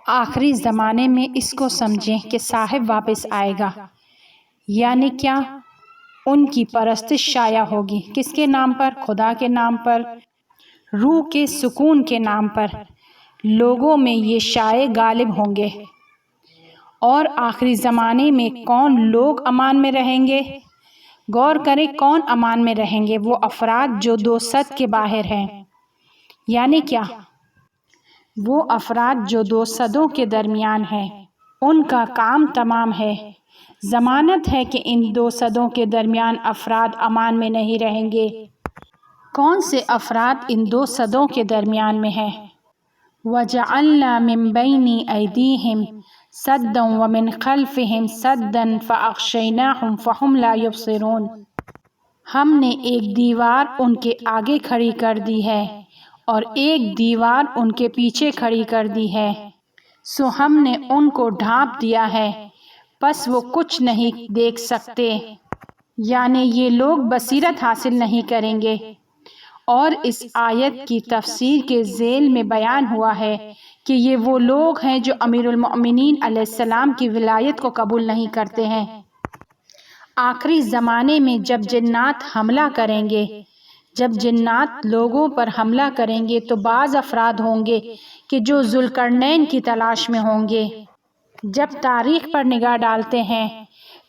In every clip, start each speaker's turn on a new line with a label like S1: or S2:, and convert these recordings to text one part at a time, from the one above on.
S1: آخری زمانے میں اس کو سمجھیں کہ صاحب واپس آئے گا، یعنی کیا؟ ان کی پرستش شائع ہوگی۔ کس کے نام پر؟ خدا کے نام پر، روح کے سکون کے نام پر۔ لوگوں میں یہ شائع غالب ہوں گے۔ اور آخری زمانے میں کون لوگ امان میں رہیں گے؟ غور کریں، کون امان میں رہیں گے؟ وہ افراد جو 2 صد کے باہر ہیں۔ یعنی کیا؟ وہ افراد جو 2 صدوں کے درمیان ہیں، ان کا کام تمام ہے۔ ضمانت ہے کہ ان 2 صدوں کے درمیان افراد امان میں نہیں رہیں گے۔ کون سے افراد ان 2 صدوں کے درمیان میں ہیں؟ وَجَعَلْنَا مِن بَيْنِ أَيْدِيهِمْ سَدًّا وَمِن خَلْفِهِمْ سَدًّا فَأَغْشَيْنَاهُمْ فَهُمْ لَا يُبْصِرُونَ۔ ہم نے ایک دیوار ان کے آگے کھڑی کر دی ہے اور ایک دیوار ان کے پیچھے کھڑی کر دی ہے، سو ہم نے ان کو ڈھانپ دیا ہے، پس وہ کچھ نہیں دیکھ سکتے۔ یعنی یہ لوگ بصیرت حاصل نہیں کریں گے۔ اور اس آیت کی تفسیر کے ذیل میں بیان ہوا ہے کہ یہ وہ لوگ ہیں جو امیر المؤمنین علیہ السلام کی ولایت کو قبول نہیں کرتے ہیں۔ آخری زمانے میں جب جنات حملہ کریں گے، جب جنات لوگوں پر حملہ کریں گے تو بعض افراد ہوں گے کہ جو ذوالقرنین کی تلاش میں ہوں گے۔ جب تاریخ پر نگاہ ڈالتے ہیں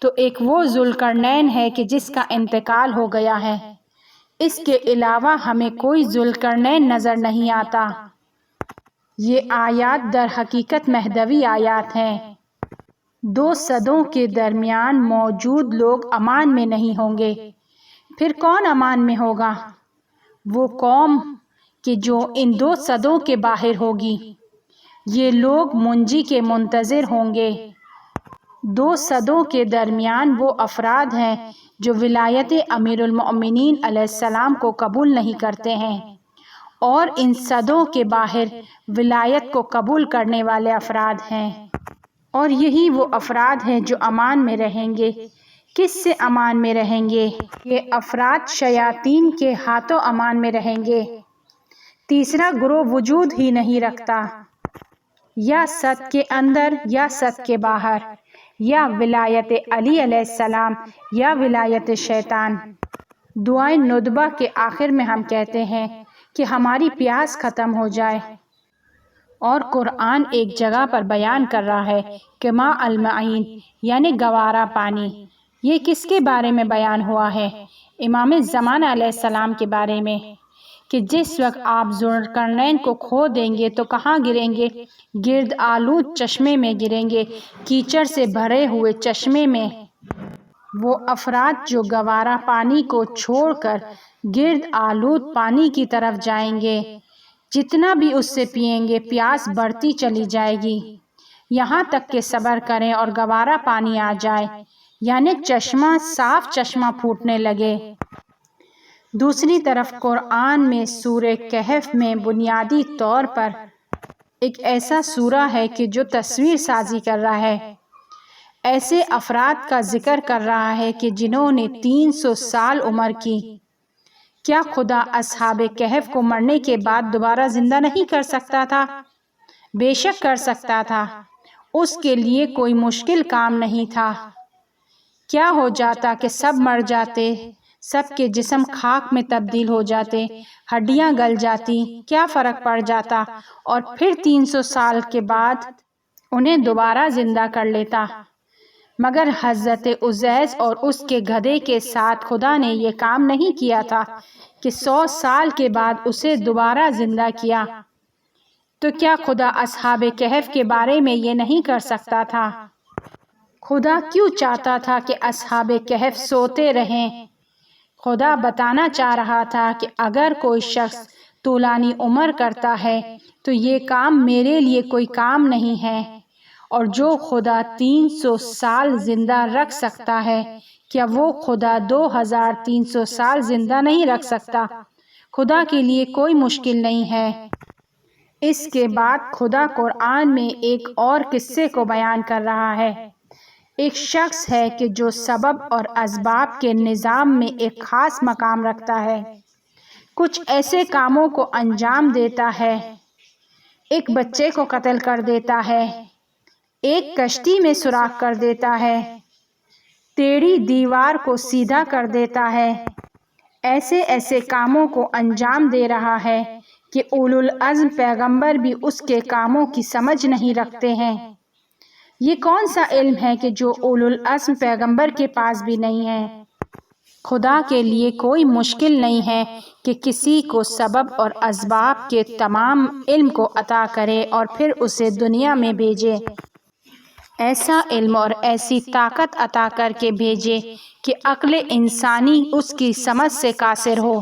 S1: تو ایک وہ ذوالقرنین ہے کہ جس کا انتقال ہو گیا ہے، اس کے علاوہ ہمیں کوئی ذوالقرنین نظر نہیں آتا۔ یہ آیات در حقیقت مہدوی آیات ہیں۔ 2 صدوں کے درمیان موجود لوگ امان میں نہیں ہوں گے۔ پھر کون امان میں ہوگا؟ وہ قوم کہ جو ان 2 صدوں کے باہر ہوگی۔ یہ لوگ منجی کے منتظر ہوں گے۔ 2 صدوں کے درمیان وہ افراد ہیں جو ولایت امیر المؤمنین علیہ السلام کو قبول نہیں کرتے ہیں، اور ان صدوں کے باہر ولایت کو قبول کرنے والے افراد ہیں۔ اور یہی وہ افراد ہیں جو امان میں رہیں گے۔ کس سے امان میں رہیں گے؟ یہ افراد شیاطین کے ہاتھوں امان میں رہیں گے۔ تیسرا گروہ وجود ہی نہیں رکھتا، یا صد کے اندر یا صد کے باہر، یا ولایت علی علیہ السلام یا ولایت شیطان۔ دعائے ندبہ کے آخر میں ہم کہتے ہیں کہ ہماری پیاس ختم ہو جائے، اور قرآن ایک جگہ پر بیان کر رہا ہے کہ ماء المعین یعنی گوارا پانی۔ یہ کس کے بارے میں بیان ہوا ہے؟ امام زمانہ علیہ السلام کے بارے میں، کہ جس وقت آپ ذوالقرنین کو کھو دیں گے تو کہاں گریں گے؟ گرد آلود چشمے میں گریں گے، کیچڑ سے بھرے ہوئے چشمے میں۔ وہ افراد جو گوارا پانی کو چھوڑ کر گرد آلود پانی کی طرف جائیں گے، جتنا بھی اس سے پئیں گے پیاس بڑھتی چلی جائے گی، یہاں تک کہ صبر کریں اور گوارا پانی آ جائے، یعنی چشمہ صاف چشمہ پھوٹنے لگے۔ دوسری طرف قرآن میں سورہ کہف میں بنیادی طور پر ایک ایسا سورہ ہے کہ جو تصویر سازی کر رہا ہے، ایسے افراد کا ذکر کر رہا ہے کہ جنہوں نے 300 سال عمر کی۔ کیا خدا اصحاب کہف کو مرنے کے بعد دوبارہ زندہ نہیں کر سکتا تھا؟ بے شک کر سکتا تھا، اس کے لیے کوئی مشکل کام نہیں تھا۔ کیا ہو جاتا کہ سب مر جاتے، سب کے جسم خاک میں تبدیل ہو جاتے، ہڈیاں گل جاتی، کیا فرق پڑ جاتا، اور پھر 300 سال کے بعد انہیں دوبارہ زندہ کر لیتا۔ مگر حضرت عزیز اور اس کے گدھے کے ساتھ خدا نے یہ کام نہیں کیا تھا کہ 100 سال کے بعد اسے دوبارہ زندہ کیا۔ تو کیا خدا اصحاب کہف کے بارے میں یہ نہیں کر سکتا تھا؟ خدا کیوں چاہتا تھا کہ اصحاب کہف سوتے رہیں؟ خدا بتانا چاہ رہا تھا کہ اگر کوئی شخص طولانی عمر کرتا ہے تو یہ کام میرے لیے کوئی کام نہیں ہے، اور جو خدا 300 سال زندہ رکھ سکتا ہے، کیا وہ خدا 2300 سال زندہ نہیں رکھ سکتا؟ خدا کے لیے کوئی مشکل نہیں ہے۔ اس کے بعد خدا قرآن میں ایک اور قصے کو بیان کر رہا ہے۔ ایک شخص ہے کہ جو سبب اور اسباب کے نظام میں ایک خاص مقام رکھتا ہے، کچھ ایسے کاموں کو انجام دیتا ہے ایک بچے کو قتل کر دیتا ہے، ایک کشتی میں سوراخ کر دیتا ہے، ٹیڑھی دیوار کو سیدھا کر دیتا ہے، ایسے ایسے کاموں کو انجام دے رہا ہے کہ اولو العزم پیغمبر بھی اس کے کاموں کی سمجھ نہیں رکھتے ہیں۔ یہ کون سا علم ہے کہ جو اولو العزم پیغمبر کے پاس بھی نہیں ہے؟ خدا کے لیے کوئی مشکل نہیں ہے کہ کسی کو سبب اور اسباب کے تمام علم کو عطا کرے اور پھر اسے دنیا میں بھیجے، ایسا علم اور ایسی طاقت عطا کر کے بھیجے کہ عقل انسانی اس کی سمجھ سے قاصر ہو۔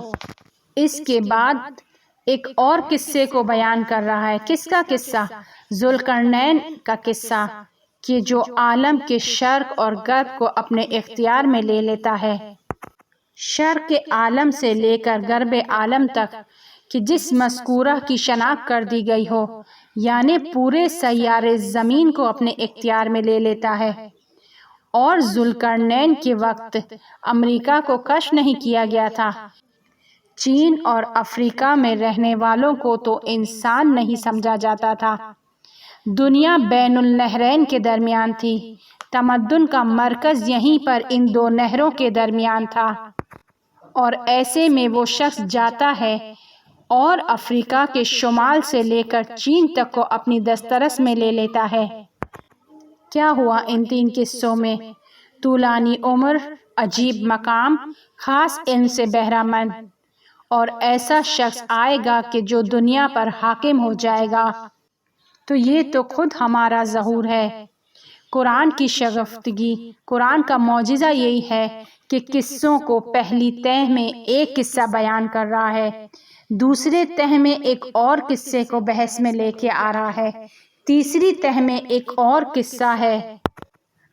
S1: اس کے بعد ایک اور قصے کو بیان کر رہا ہے۔ کس کا قصہ؟ ذوالقرنین کا قصہ، کہ جو عالم کے شرق اور غرب کو اپنے اختیار میں لے لیتا ہے، شرق عالم سے لے کر غرب عالم تک، کہ جس مذکورہ کی شناخت کر دی گئی ہو، یعنی پورے سیارے زمین کو اپنے اختیار میں لے لیتا ہے۔ اور ذوالقرنین کے وقت امریکہ کو کشف نہیں کیا گیا تھا، چین اور افریقہ میں رہنے والوں کو تو انسان نہیں سمجھا جاتا تھا۔ دنیا بین النہرین کے درمیان تھی، تمدن کا مرکز یہیں پر ان دو نہروں کے درمیان تھا، اور ایسے میں وہ شخص جاتا ہے اور افریقہ کے شمال سے لے کر چین تک کو اپنی دسترس میں لے لیتا ہے۔ کیا ہوا ان تین قصوں میں؟ طولانی عمر، عجیب مقام، خاص علم سے بہرہ مند، اور ایسا شخص آئے گا کہ جو دنیا پر حاکم ہو جائے گا۔ تو یہ تو خود ہمارا ظہور ہے۔ قرآن کی شگفتگی، قرآن کا معجزہ یہی ہے کہ قصوں کو پہلی تہہ میں ایک قصہ بیان کر رہا ہے، دوسرے تہہ میں ایک اور قصے کو بحث میں لے کے آ رہا ہے، تیسری تہہ میں ایک اور قصہ ہے،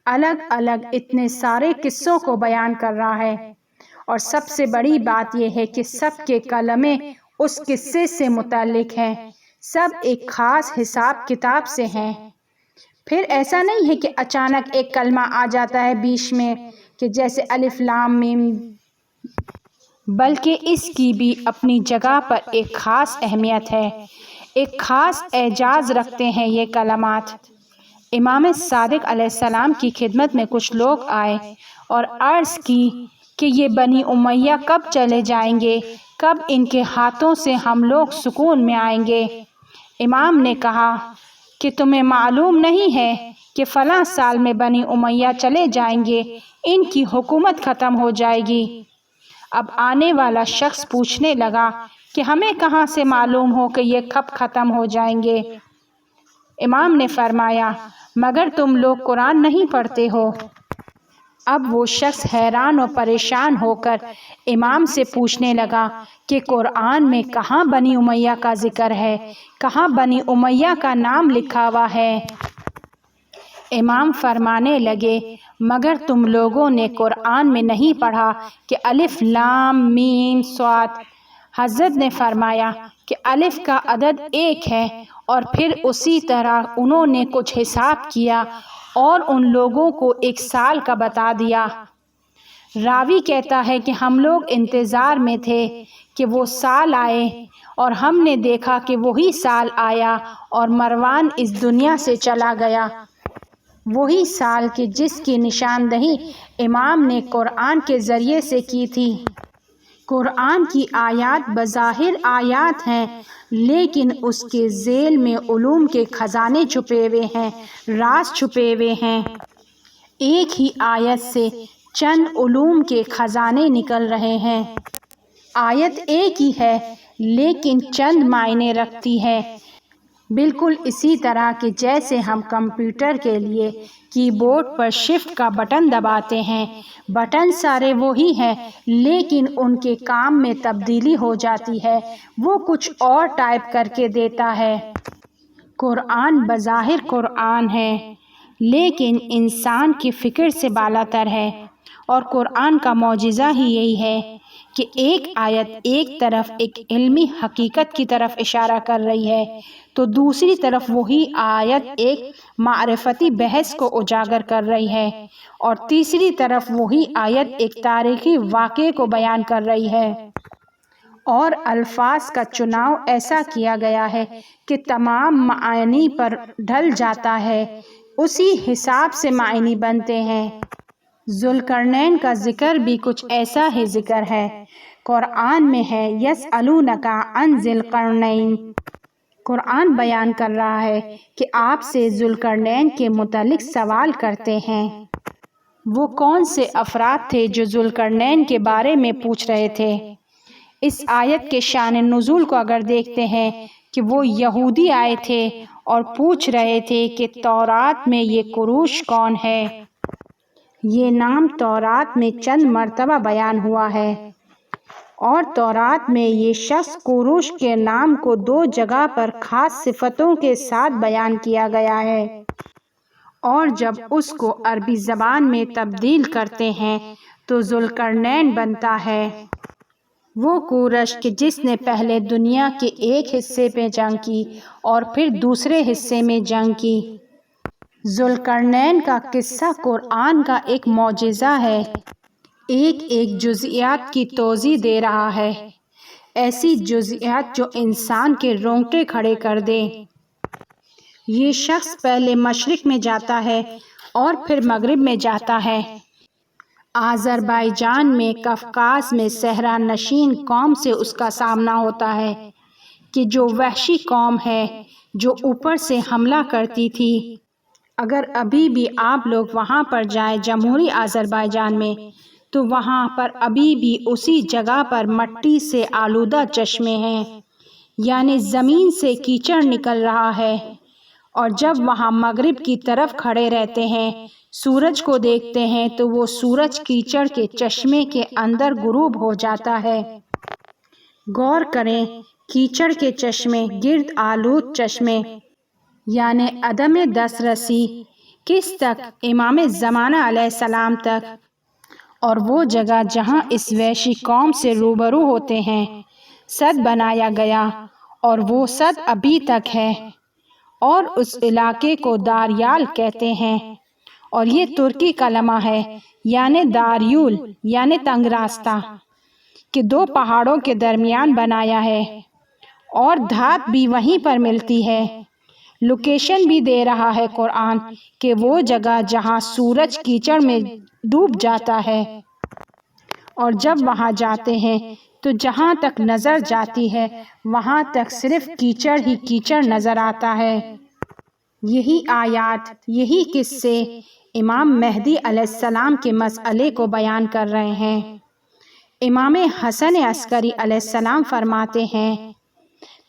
S1: الگ الگ اتنے سارے قصوں کو بیان کر رہا ہے۔ اور سب سے بڑی بات یہ ہے کہ سب کے کلمے اس قصے سے متعلق ہیں، سب ایک خاص حساب کتاب سے ہیں۔ پھر ایسا نہیں ہے کہ اچانک ایک کلمہ آ جاتا ہے بیچ میں، کہ جیسے الف لام میم، بلکہ اس کی بھی اپنی جگہ پر ایک خاص اہمیت ہے، ایک خاص اعجاز رکھتے ہیں یہ کلمات۔ امام صادق علیہ السلام کی خدمت میں کچھ لوگ آئے اور عرض کی کہ یہ بنی امیہ کب چلے جائیں گے، کب ان کے ہاتھوں سے ہم لوگ سکون میں آئیں گے؟ امام نے کہا کہ تمہیں معلوم نہیں ہے کہ فلاں سال میں بنی امیہ چلے جائیں گے، ان کی حکومت ختم ہو جائے گی۔ اب آنے والا شخص پوچھنے لگا کہ ہمیں کہاں سے معلوم ہو کہ یہ کب ختم ہو جائیں گے؟ امام نے فرمایا مگر تم لوگ قرآن نہیں پڑھتے ہو۔ اب وہ شخص حیران و پریشان ہو کر امام سے پوچھنے لگا کہ قرآن میں کہاں بنی امیہ کا ذکر ہے، کہاں بنی امیہ کا نام لکھا ہوا ہے؟ امام فرمانے لگے مگر تم لوگوں نے قرآن میں نہیں پڑھا کہ الف لام میم صاد؟ حضرت نے فرمایا کہ الف کا عدد ایک ہے، اور پھر اسی طرح انہوں نے کچھ حساب کیا اور ان لوگوں کو ایک سال کا بتا دیا۔ راوی کہتا ہے کہ ہم لوگ انتظار میں تھے کہ وہ سال آئے، اور ہم نے دیکھا کہ وہی سال آیا اور مروان اس دنیا سے چلا گیا، وہی سال کہ جس کی نشاندہی امام نے قرآن کے ذریعے سے کی تھی۔ قرآن کی آیات بظاہر آیات ہیں، لیکن اس کے ذیل میں علوم کے خزانے چھپے ہوئے ہیں، راز چھپے ہوئے ہیں۔ ایک ہی آیت سے چند علوم کے خزانے نکل رہے ہیں۔ آیت ایک ہی ہے لیکن چند معنی رکھتی ہے، بالکل اسی طرح کہ جیسے ہم کمپیوٹر کے لیے کی بورڈ پر شفٹ کا بٹن دباتے ہیں، بٹن سارے وہی ہیں لیکن ان کے کام میں تبدیلی ہو جاتی ہے، وہ کچھ اور ٹائپ کر کے دیتا ہے۔ قرآن بظاہر قرآن ہے لیکن انسان کی فکر سے بالا تر ہے، اور قرآن کا معجزہ ہی یہی ہے کہ ایک آیت ایک طرف ایک علمی حقیقت کی طرف اشارہ کر رہی ہے تو دوسری طرف وہی آیت ایک معرفتی بحث کو اجاگر کر رہی ہے، اور تیسری طرف وہی آیت ایک تاریخی واقعے کو بیان کر رہی ہے۔ اور الفاظ کا چناؤ ایسا کیا گیا ہے کہ تمام معانی پر ڈھل جاتا ہے، اسی حساب سے معنی بنتے ہیں۔ ذوالقرنین کا ذکر بھی کچھ ایسا ہی ذکر ہے۔ قرآن میں ہے یسألونک عن ذی القرنین۔ قرآن بیان کر رہا ہے کہ آپ سے ذوالقرنین کے متعلق سوال کرتے ہیں۔ وہ کون سے افراد تھے جو ذوالقرنین کے بارے میں پوچھ رہے تھے؟ اس آیت کے شان نزول کو اگر دیکھتے ہیں کہ وہ یہودی آئے تھے اور پوچھ رہے تھے کہ تورات میں یہ قروش کون ہے۔ یہ نام تورات میں چند مرتبہ بیان ہوا ہے، اور تورات میں یہ شخص قروش کے نام کو 2 جگہ پر خاص صفتوں کے ساتھ بیان کیا گیا ہے، اور جب اس کو عربی زبان میں تبدیل کرتے ہیں تو ذوالقرنین بنتا ہے۔ وہ قورش کہ جس نے پہلے دنیا کے ایک حصے میں جنگ کی اور پھر دوسرے حصے میں جنگ کی۔ ذوالقرنین کا قصہ قرآن کا ایک معجزہ ہے، ایک ایک جزئیات کی توضیح دے رہا ہے، ایسی جزئیات جو انسان کے رونگٹے کھڑے کر دے۔ یہ شخص پہلے مشرق میں جاتا ہے اور پھر مغرب میں جاتا ہے۔ آذربائیجان میں، قفقاز میں صحرا نشین قوم سے اس کا سامنا ہوتا ہے کہ جو وحشی قوم ہے جو اوپر سے حملہ کرتی تھی۔ اگر ابھی بھی آپ لوگ وہاں پر جائیں جمہوری آذربائیجان میں، تو وہاں پر ابھی بھی اسی جگہ پر مٹی سے آلودہ چشمے ہیں، یعنی زمین سے کیچڑ نکل رہا ہے، اور جب وہاں مغرب کی طرف کھڑے رہتے ہیں، سورج کو دیکھتے ہیں تو وہ سورج کیچڑ کے چشمے کے اندر غروب ہو جاتا ہے۔ غور کریں، کیچڑ کے چشمے، گرد آلود چشمے، یعنی عدم دسترسی کس تک؟ امام زمانہ علیہ السلام تک۔ اور وہ جگہ جہاں اس وحشی قوم سے روبرو ہوتے ہیں، سد بنایا گیا، اور وہ سد ابھی تک ہے، اور اس علاقے کو داریال کہتے ہیں، اور یہ ترکی کلمہ ہے، یعنی داریول یعنی تنگ راستہ، کہ 2 پہاڑوں کے درمیان بنایا ہے، اور دھات بھی وہیں پر ملتی ہے۔ لوکیشن بھی دے رہا ہے قرآن کہ وہ جگہ جہاں سورج کیچڑ میں ڈوب جاتا ہے، اور جب وہاں جاتے ہیں تو جہاں تک نظر جاتی ہے وہاں تک صرف کیچڑ ہی کیچڑ نظر آتا ہے۔ یہی آیات، یہی قصے امام مہدی علیہ السلام کے مسئلے کو بیان کر رہے ہیں۔ امام حسن عسکری علیہ السلام فرماتے ہیں،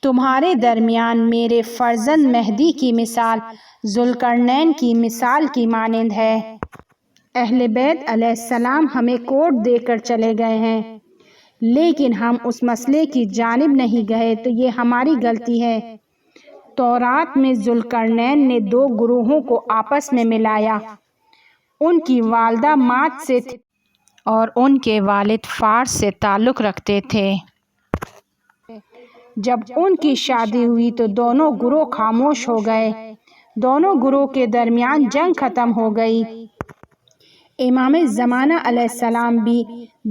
S1: تمہارے درمیان میرے فرزند مہدی کی مثال ذوالقرنین کی مثال کی مانند ہے۔ اہل بیت علیہ السلام ہمیں کوڈ دے کر چلے گئے ہیں، لیکن ہم اس مسئلے کی جانب نہیں گئے تو یہ ہماری غلطی ہے۔ تورات میں ذوالقرنین نے 2 گروہوں کو آپس میں ملایا۔ ان کی والدہ ماد سے تھی اور ان کے والد فارس سے تعلق رکھتے تھے۔ جب ان کی شادی ہوئی تو دونوں گروہ خاموش ہو گئے، دونوں گروہ کے درمیان جنگ ختم ہو گئی۔ امام زمانہ علیہ السلام بھی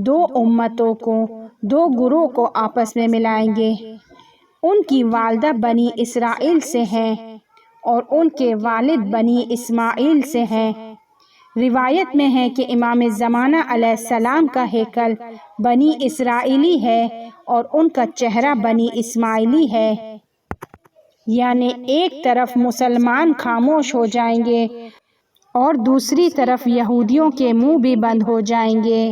S1: 2 امتوں کو، 2 گروہ کو آپس میں ملائیں گے۔ ان کی والدہ بنی اسرائیل سے ہیں اور ان کے والد بنی اسماعیل سے ہیں۔ روایت میں ہے کہ امام زمانہ علیہ السلام کا ہیکل بنی اسرائیلی ہے اور ان کا چہرہ بنی اسماعیلی ہے، یعنی ایک طرف مسلمان خاموش ہو جائیں گے اور دوسری طرف یہودیوں کے منہ بھی بند ہو جائیں گے،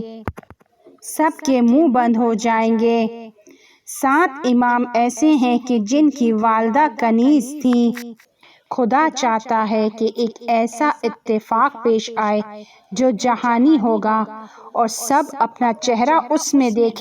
S1: سب کے منہ بند ہو جائیں گے۔ 7 امام ایسے ہیں کہ جن کی والدہ کنیز تھیں۔ خدا چاہتا ہے کہ ایک ایسا اتفاق پیش آئے جو جہانی ہوگا اور سب اپنا چہرہ اس میں دیکھیں۔